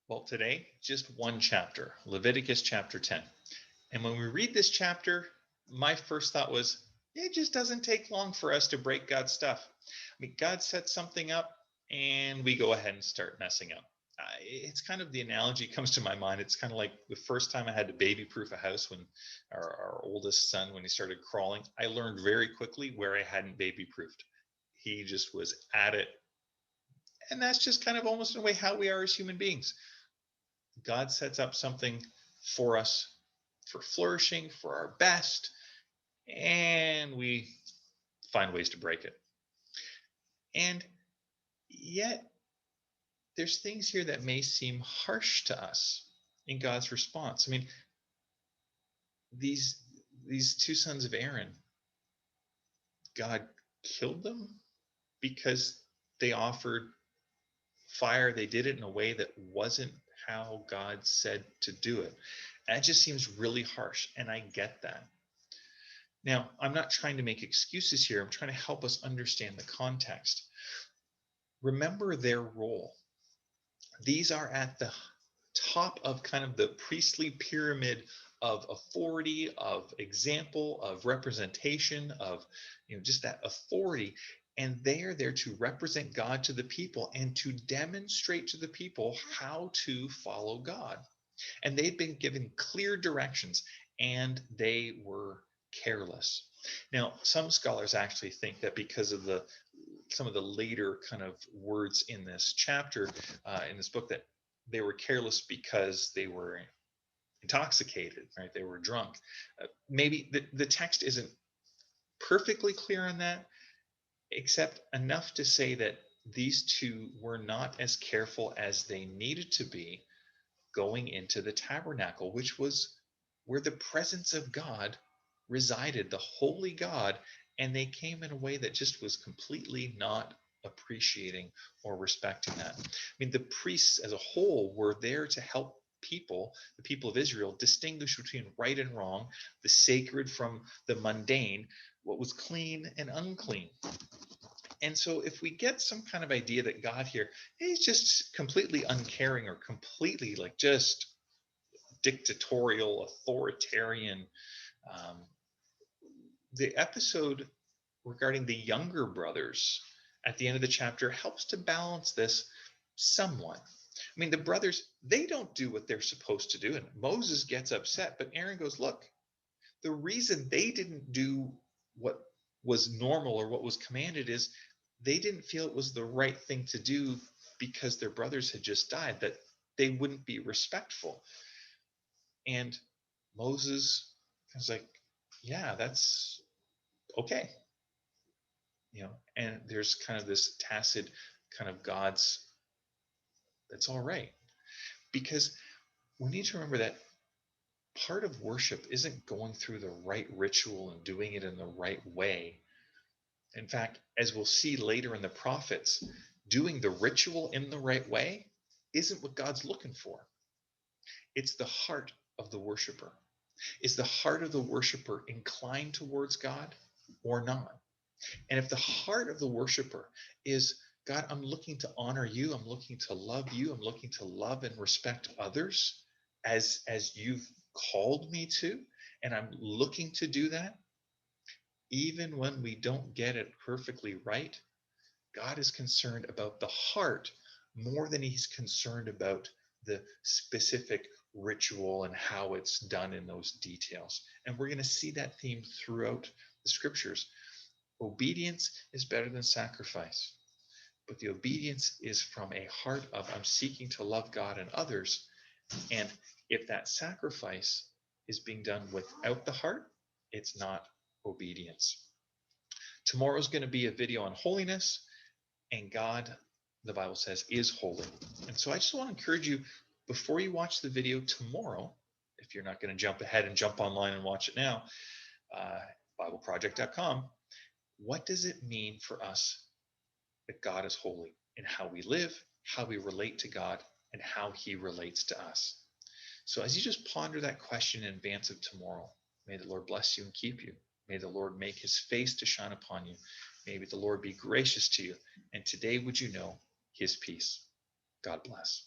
Well, today, just one chapter, Leviticus chapter 10. And when we read this chapter, my first thought was, it just doesn't take long for us to break God's stuff. I mean, God sets something up and we go ahead and start messing up. It's kind of the analogy comes to my mind. It's kind of like the first time I had to baby proof a house when our oldest son, when he started crawling, I learned very quickly where I hadn't baby proofed. He just was at it. And that's just kind of almost in a way how we are as human beings. God sets up something for us for flourishing, for our best, and we find ways to break it. And yet, there's things here that may seem harsh to us in God's response. I mean, these these two sons of Aaron, God killed them because they offered fire. They did it in a way that wasn't how God said to do it. And it just seems really harsh, and I get that. Now, I'm not trying to make excuses here. I'm trying to help us understand the context. Remember their role. These are at the top of kind of the priestly pyramid of authority, of example, of representation, of just that authority. And they are there to represent God to the people and to demonstrate to the people how to follow God. And they'd been given clear directions and they were careless. Now, some scholars actually think that because of the some of the later kind of words in this chapter, in this book, that they were careless because they were intoxicated, right? They were drunk. Maybe the text isn't perfectly clear on that, except enough to say that these two were not as careful as they needed to be going into the tabernacle, which was where the presence of God resided, the holy God, and they came in a way that just was completely not appreciating or respecting that. I mean, the priests as a whole were there to help people, the people of Israel, distinguish between right and wrong, the sacred from the mundane, what was clean and unclean. And so if we get some kind of idea that God here, he's just completely uncaring or completely like just dictatorial, authoritarian, um, the episode regarding the younger brothers at the end of the chapter helps to balance this somewhat. I mean, the brothers, they don't do what they're supposed to do. And Moses gets upset, but Aaron goes, look, the reason they didn't do what was normal or what was commanded is they didn't feel it was the right thing to do because their brothers had just died, that they wouldn't be respectful. And Moses was like, yeah, that's okay. And there's kind of this tacit kind of God's, that's all right. Because we need to remember that part of worship isn't going through the right ritual and doing it in the right way. In fact, as we'll see later in the prophets, doing the ritual in the right way isn't what God's looking for. It's the heart of the worshiper. Is the heart of the worshiper inclined towards God or not? And if the heart of the worshiper is, God, I'm looking to honor you, I'm looking to love you, I'm looking to love and respect others as you've called me to, and I'm looking to do that, even when we don't get it perfectly right, God is concerned about the heart more than he's concerned about the specific ritual and how it's done in those details. And we're going to see that theme throughout the scriptures. Obedience is better than sacrifice, but the obedience is from a heart of, I'm seeking to love God and others. And if that sacrifice is being done without the heart, it's not obedience. Tomorrow is going to be a video on holiness, and God, the Bible says, is holy. And so I just want to encourage you, before you watch the video tomorrow, if you're not going to jump ahead and jump online and watch it now, BibleProject.com, what does it mean for us that God is holy in how we live, how we relate to God, and how he relates to us? So as you just ponder that question in advance of tomorrow, may the Lord bless you and keep you. May the Lord make his face to shine upon you. May the Lord be gracious to you. And today would you know his peace. God bless.